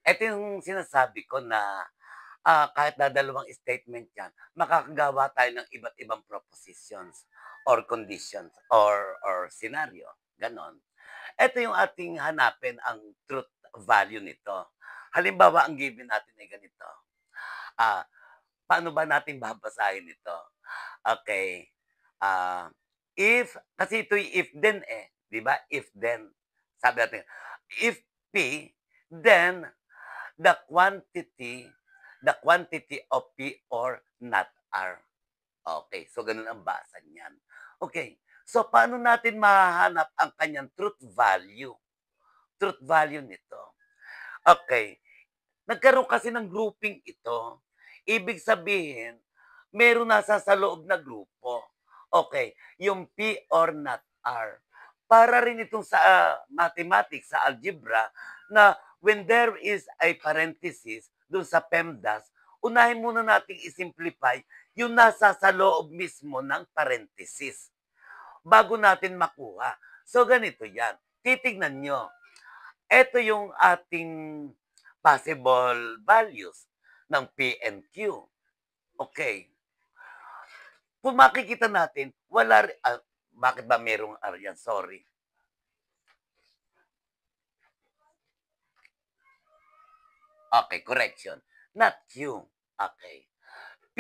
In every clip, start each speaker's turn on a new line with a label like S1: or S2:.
S1: Ito yung sinasabi ko na, kahit dadalawang statement yan, makakagawa tayo ng iba't ibang propositions or conditions or scenario, gano'n. Ito yung ating hanapin ang truth value nito. Halimbawa, ang given natin ay ganito. Ah, Paano ba natin babasahin ito? Okay. Ah, if kasi ito'y if then eh, 'di ba? If then, sabi natin, if P, then the quantity the quantity of P or not R. Okay, so ganun ang basa niyan. Okay, so paano natin mahahanap ang kanyang truth value? Truth value nito. Okay, nagkaroon kasi ng grouping ito. Ibig sabihin, meron nasa sa loob na grupo. Okay, yung P or not R. Para rin itong sa mathematics, sa algebra, na when there is a parenthesis dun sa PEMDAS, unahin muna nating isimplify yung nasa sa loob mismo ng parenthesis bago natin makuha. So, ganito yan. Titignan nyo. Ito yung ating possible values ng P and Q. Okay. Kung makikita natin, bakit ba merong R yan? Sorry. Okay, correction. Not Q. Okay. P,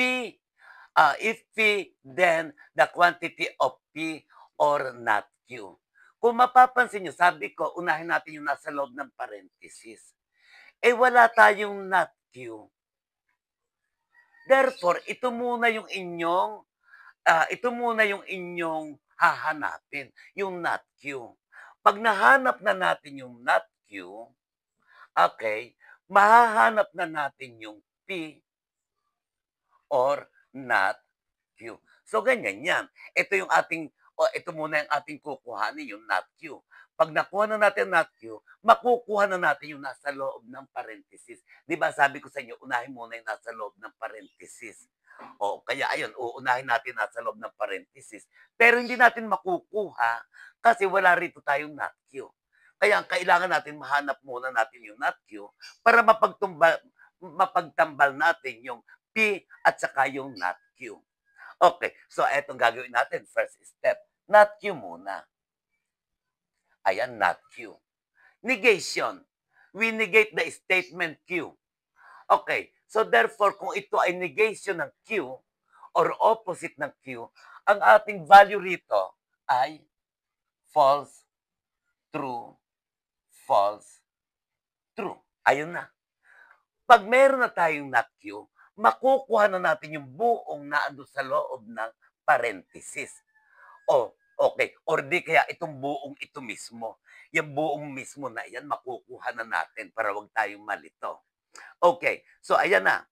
S1: if P, then the quantity of P or not Q. Kung mapapansin nyo, sabi ko, unahin natin yung nasa loob ng parenthesis. Eh, wala tayong not Q. Therefore, ito muna yung inyong hahanapin, yung not Q. Pag nahanap na natin yung not Q, okay, mahahanap na natin yung P or not Q. So, ganyan yan. Ito muna yung ating kukuhanin, yung not Q. Pag nakuha na natin not Q, makukuha na natin yung nasa loob ng parenthesis. Di ba sabi ko sa inyo, unahin muna yung nasa loob ng parenthesis. O, kaya ayun, uunahin natin nasa loob ng parenthesis. Pero hindi natin makukuha kasi wala rito tayong not Q. Kaya ang kailangan natin, mahanap muna natin yung not Q para mapagtambal natin yung P at saka yung not Q. Okay, so etong gagawin natin, first step, not Q muna. Ayan, not Q. Negation. We negate the statement Q. Okay, so therefore, kung ito ay negation ng Q or opposite ng Q, ang ating value rito ay false, true, false, true. Ayun na. Pag meron na tayong not Q, makukuha na natin yung buong naando sa loob ng parenthesis. O, okay. Or di kaya itong buong ito mismo. Yung buong mismo na yan, makukuha na natin para wag tayong malito. Okay. So, ayan na.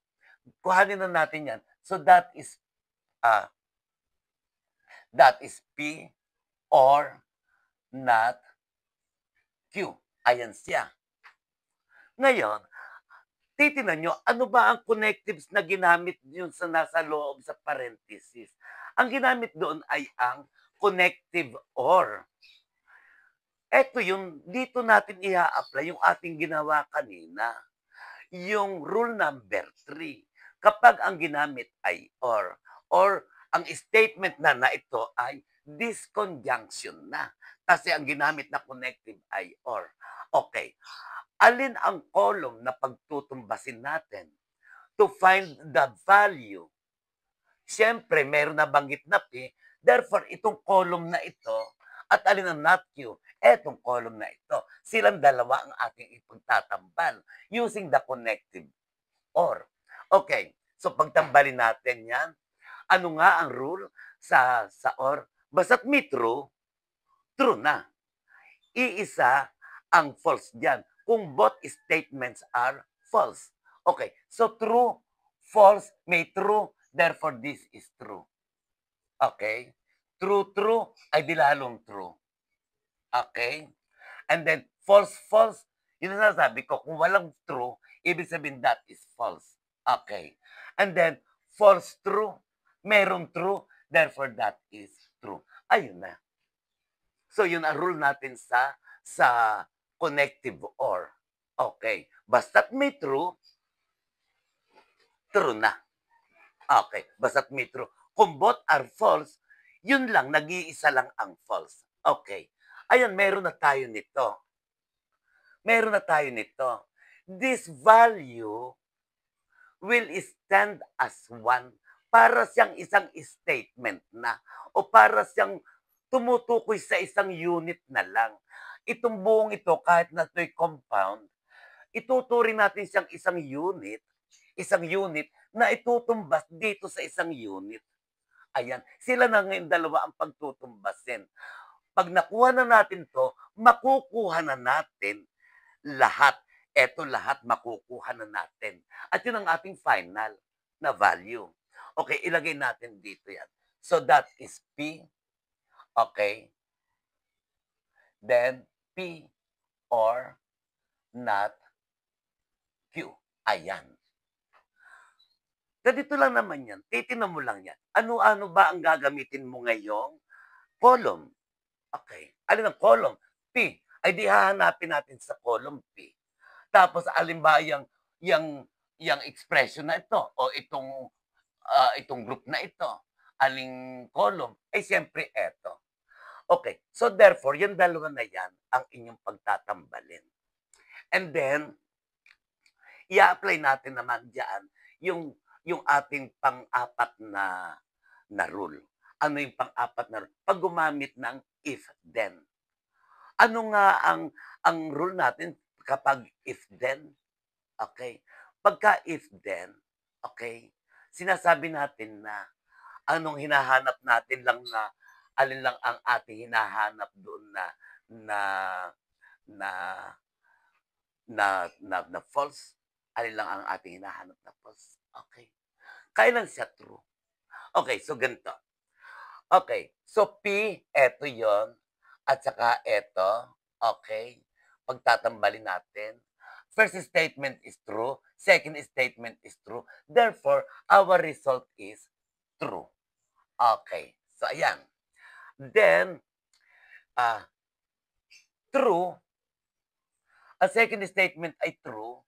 S1: Kuhanin na natin yan. So, uh, that is P or not Q. Ayan siya. Ngayon, titignan nyo, ano ba ang connectives na ginamit yun sa nasa loob sa parenthesis? Ang ginamit doon ay ang connective or. Eto yung, dito natin i-apply yung ating ginawa kanina. Yung rule number 3. Kapag ang ginamit ay or ang statement na ito ay disconjunction na. Kasi ang ginamit na connective ay or. Okay. Alin ang column na pagtutumbasin natin to find the value? Siyempre, meron na banggit na P. Therefore, itong column na ito at alin ang not Q, etong column na ito. Silang dalawa ang ating ipagtatambal using the connective or. Okay, so pagtambalin natin yan. Ano nga ang rule sa or? Basta't may true, true na. Iisa ang false dyan kung both statements are false. Okay, so true, false, may true, therefore this is true. Okay? True, true, ay di lalong true. Okay? And then, false, false, yun ang sabi ko, kung walang true, ibig sabihin that is false. Okay? And then, false, true, merong true, therefore that is true. Ayun na. So, yun ang rule natin sa connective or. Okay. Basta't may true, true na. Okay. Basta't may true. Kung both are false, yun lang, nag-iisa lang ang false. Okay. Ayan, meron na tayo nito. Meron na tayo nito. This value will stand as one para siyang isang statement na o para siyang tumutukoy sa isang unit na lang. Itong buong ito, kahit na ito'y compound, ituturing natin siyang isang unit na itutumbas dito sa isang unit. Ayan, sila na ngayon dalawa ang pagtutumbasin. Pag nakuha na natin to, makukuha na natin lahat. Eto lahat makukuha na natin. At yun ang ating final na value. Okay, ilagay natin dito yan. So that is P. Okay. Then P or not Q. Ayan. Ganito lang naman yan. Titinan mo lang yan. Ano-ano ba ang gagamitin mo ngayong column? Okay. Alin ang column? P. Ay di hahanapin natin sa column P. Tapos alin ba yang expression na ito o itong group na ito? Aling column? Ay siyempre eto. Okay. So therefore, yung dalawa na yan ang inyong pagtatambalin. And then, i-apply natin naman diyan yung ating pang-apat na rule. Ano yung pang-apat na rule? Pag gumamit ng if then. Ano nga ang rule natin kapag if then? Okay? Pagka if then, okay? Sinasabi natin na anong hinahanap natin lang na alin lang ang ating hinahanap doon na na na false, alin lang ang ating hinahanap na false. Okay. Kailan siya true? Okay, so ganito. Okay, so P, eto yon at saka eto, okay, pagtatambalin natin. First statement is true, second statement is true, therefore, our result is true. Okay, so ayan. Then, true, ang second statement ay true,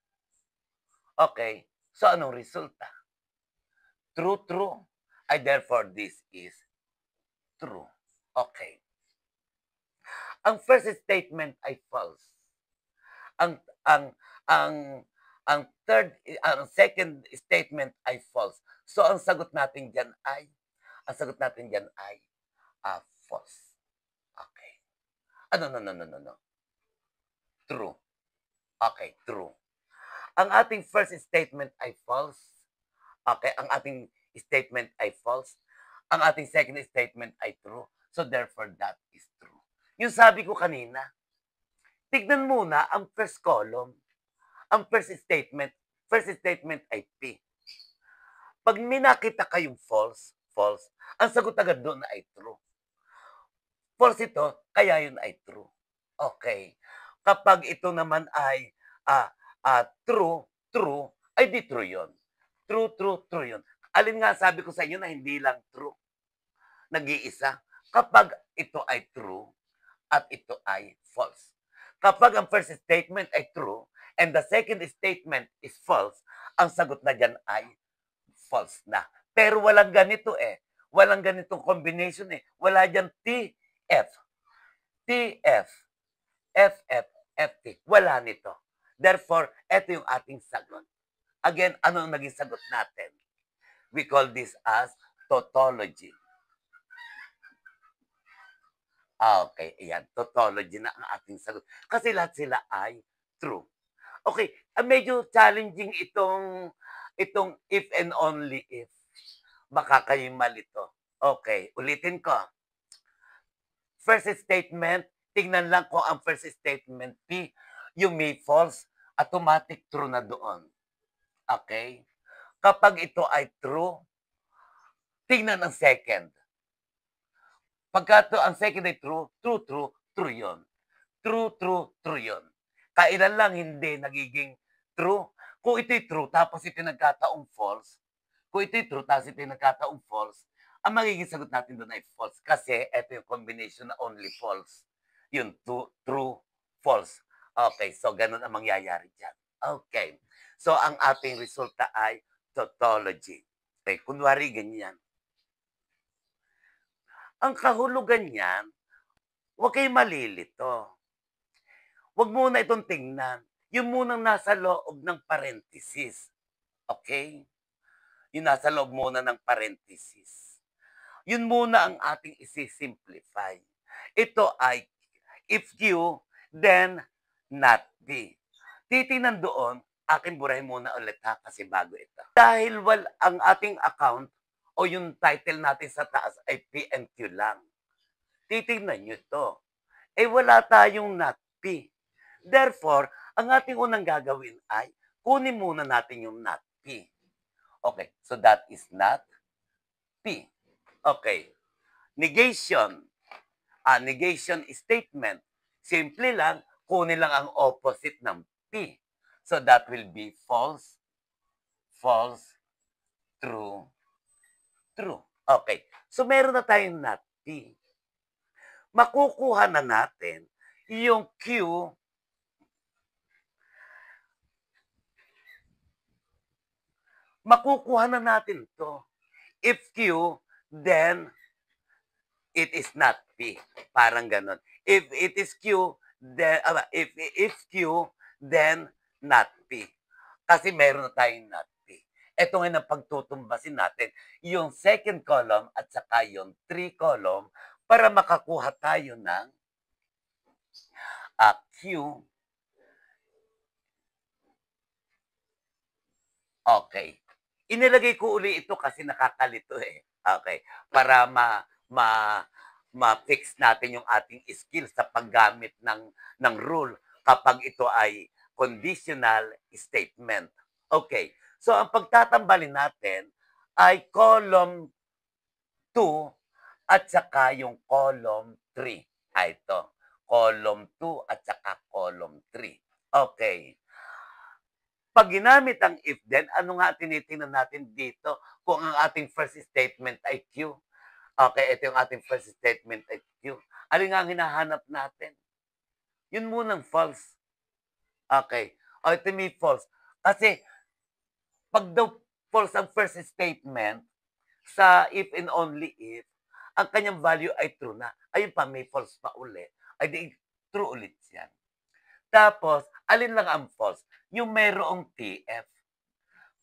S1: okay, so anong resulta? True, true, ay therefore this is true. Okay. Ang first statement ay false. Ang ang ang ang second statement ay false. So ang sagot natin diyan ay false. Okay. No, no, no, no, no. True. Okay, true. Ang ating first statement ay false. Okay, ang ating statement ay false. Ang ating second statement ay true. So therefore, that is true. Yung sabi ko kanina, tignan muna ang first column. Ang first statement ay P. Pag may nakita kayong false, ang sagot agad doon ay true. False ito, kaya yun ay true. Okay. Kapag ito naman ay true, ay di true yun. True, true yun. Alin nga sabi ko sa inyo na hindi lang true. Nag-iisa. Kapag ito ay true at ito ay false. Kapag ang first statement ay true and the second statement is false, ang sagot na dyan ay false na. Pero walang ganito eh. Walang ganitong combination eh. Wala dyan TF. TF. FF. FT. Wala nito. Therefore, ito yung ating sagot. Again, ano ang naging sagot natin? We call this as tautology. Okay, ayan. Tautology na ang ating sagot. Kasi lahat sila ay true. Okay, medyo challenging itong if and only if. Baka kayo malito. Okay, ulitin ko. First statement, tingnan lang kung ang first statement P, yung may false, automatic true na doon. Okay? Kapag ito ay true, tingnan ang second. Pagka ang second ay true, true yun. True yun. Kailan lang hindi nagiging true. Kung ito'y true, tapos ito'y nagkataong false, kung ito'y true, tapos ito'y nagkataong false, ang magiging sagot natin doon ay false. Kasi ito yung combination na only false. Yun, true, false. Okay, so ganun ang mangyayari dyan. Okay. So, ang ating resulta ay tautology. Okay, kunwari ganyan. Ang kahulugan niyan, huwag kayong malilito. Huwag muna itong tingnan. Yung munang nasa loob ng parenthesis. Okay? Yung nasa loob muna ng parenthesis. Yun muna ang ating isi-simplify. Ito ay if Q, then not B. Titingnan doon, akin burahin muna ulit ha, kasi bago ito. Dahil ang ating account o yung title natin sa taas ay P and Q lang. Titingnan nyo to. Eh wala tayong not P. Therefore, ang ating unang gagawin ay kunin muna natin yung not P. Okay, so that is not P. Okay. Negation. Negation statement. Simple lang, kunin lang ang opposite ng P. So that will be false, false, true, true. Okay. So meron na tayong not P. Makukuha na natin yung Q. Makukuha na natin to. If Q, then it is not P. Parang ganon. If it is Q, then, if Q, then not P. Kasi meron na tayong not P. Ito ngayon ang pagtutumbasin natin, yung second column at saka yung 3 column para makakuha tayo ng Q. Okay. Inilagay ko uli ito kasi nakakalito eh. Okay. Para ma-fix natin yung ating skill sa paggamit ng rule kapag ito ay conditional statement. Okay. So, ang pagtatambalin natin ay column 2 at saka yung column 3. Ito. Column 2 at saka column 3. Okay. Pag ginamit ang if then, ano nga tinitingnan natin dito kung ang ating first statement ay Q? Okay, ito yung ating first statement ay Q. Ano nga ang hinahanap natin? Yun munang false. Okay. O, ito may false. Kasi, pag daw false ang first statement, sa if and only if, ang kanyang value ay true na. Ayun pa, may false pa ulit. Ay di, true ulit yan. Tapos, alin lang ang false? Yung mayroong TF.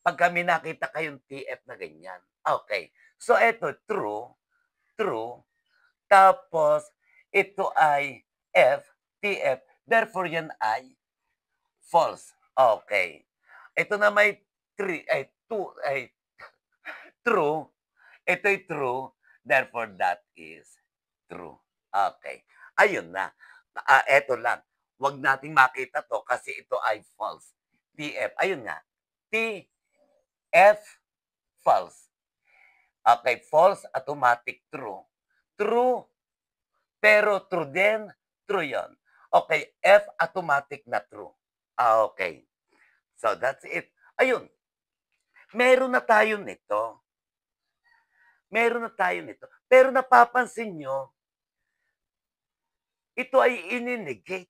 S1: Pag kami nakita kayong TF na ganyan. Okay. So, ito, true. True. Tapos, ito ay F, TF. Therefore, yan ay false. Okay. Ito na may 3, ay 2, ay true. Ito ay true. Therefore, that is true. Okay. Ayun na. Ito lang. Huwag nating makita to kasi ito ay false. TF. Ayun nga. TF, false. Okay, false, automatic, true. True, pero true din, true yon. Okay, F, automatic na true. Okay. So, that's it. Ayun. Meron na tayo nito. Meron na tayo nito. Pero napapansin nyo, ito ay ininegate.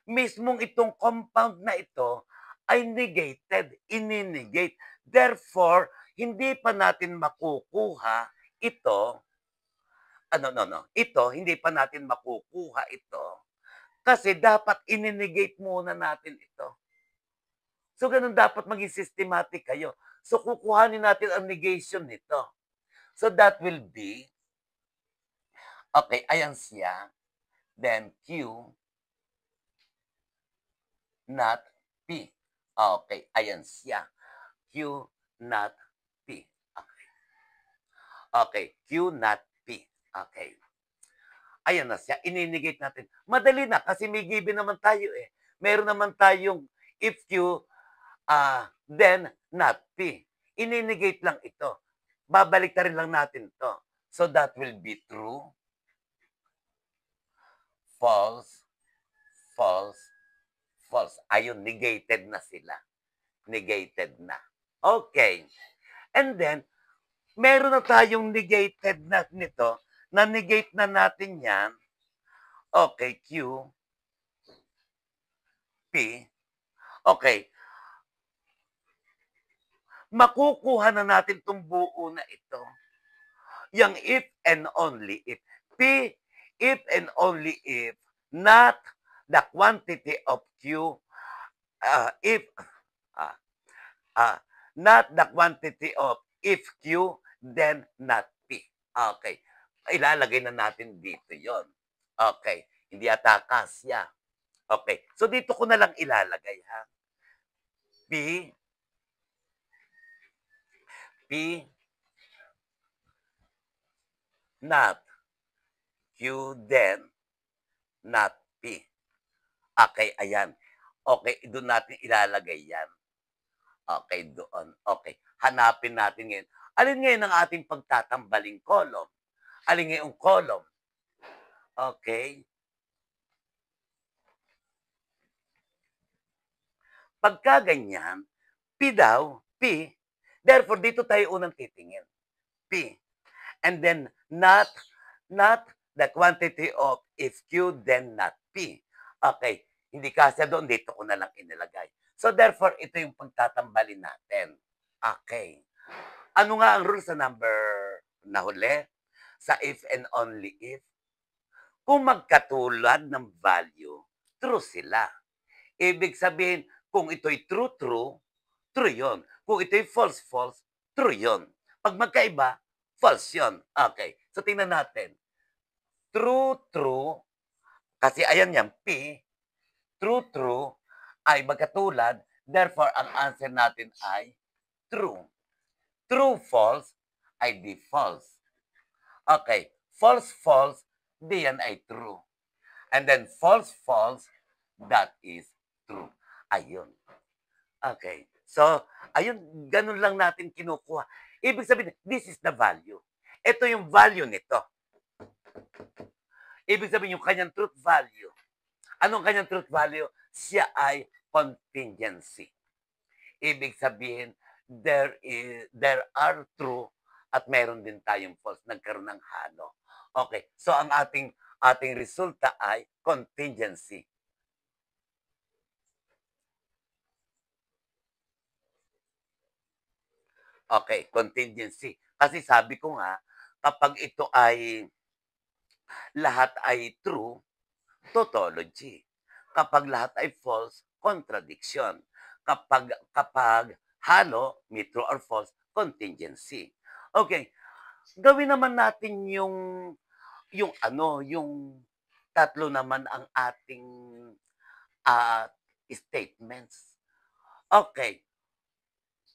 S1: Mismong itong compound na ito ay negated, ininegate. Therefore, hindi pa natin makukuha ito. Ito, hindi pa natin makukuha ito. Kasi dapat ininegate muna natin ito. So, ganun dapat maging systematic kayo. So, kukuhanin natin ang negation nito. So, that will be, okay, ayan siya. Then, Q, not P. Okay, ayan siya. Q, not P. Okay. Okay, Q, not P. Okay. Ayan na siya. Ininegate natin. Madali na kasi may given naman tayo eh. Meron naman tayong if Q, then not P. Ininegate lang ito. Babalik na rin lang natin to. So that will be true, false, false, false. Ayun, negated na sila. Negated na. Okay. And then, meron na tayong negated na nito. Na-negate na natin yan. Okay, Q. P. Okay, makukuha na natin 'tong buo na ito. Yang if and only if. P, if and only if, not the quantity of Q, if, ah, not the quantity of if Q, then not P. Okay. Ilalagay na natin dito yon. Okay. Hindi ata kasya. Okay. So, dito ko na lang ilalagay, ha? P, P, not Q, then not P. Okay, ayan. Okay, doon natin ilalagay yan. Okay, doon. Okay, hanapin natin ngayon. Alin ngayon ang ating pagtatambaling column? Alin ngayong column? Okay. Pagka ganyan, P daw, P, therefore dito tayo unang titingin. P. And then not the quantity of if Q, then not P. Okay, hindi kasi doon, dito ko na lang inilagay. So therefore, ito yung pagtatambalin natin. Okay. Ano nga ang rule sa number na huli? Sa if and only if? Kung magkatulad ng value, true sila. Ibig sabihin, kung ito'y true, true yun. Kung ito'y false, true yun. Pag magkaiba, false yun. Okay. So, tingnan natin. True, kasi ayan yan, P, true, ay magkatulad. Therefore, ang answer natin ay true. True, false, ay di false. Okay. False, di yan ay true. And then false, that is true. Ayun. Okay. So, ayun, ganun lang natin kinukuha. Ibig sabihin, this is the value. Ito yung value nito. Ibig sabihin, yung kanyang truth value. Anong kanyang truth value? Siya ay contingency. Ibig sabihin, there are true at meron din tayong false. Nagkaroon ng halo. Okay. So, ang ating resulta ay contingency. Okay, contingency. Kasi sabi ko nga, kapag ito ay lahat ay true, tautology. Kapag lahat ay false, contradiction. Kapag halo, may true or false, contingency. Okay, gawin naman natin yung tatlo naman ang ating statements. Okay.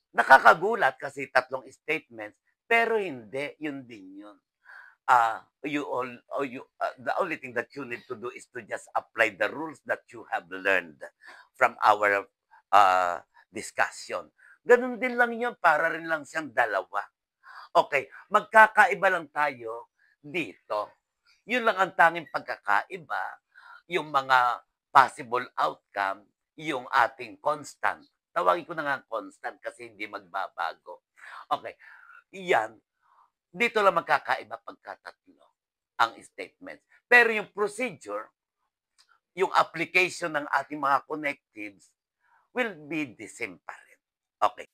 S1: Nakakagulat kasi tatlong statements, pero hindi, yun din yun. The only thing that you need to do is to just apply the rules that you have learned from our discussion. Ganun din lang yun, para rin lang siyang dalawa. Okay, magkakaiba lang tayo dito. Yun lang ang tanging pagkakaiba, yung mga possible outcome, yung ating constant. Tawagin ko na nga constant kasi hindi magbabago. Okay, yan. Dito lang magkakaiba pagkatatlo ang statements. Pero yung procedure, yung application ng ating mga connectives will be the same pa rin. Okay.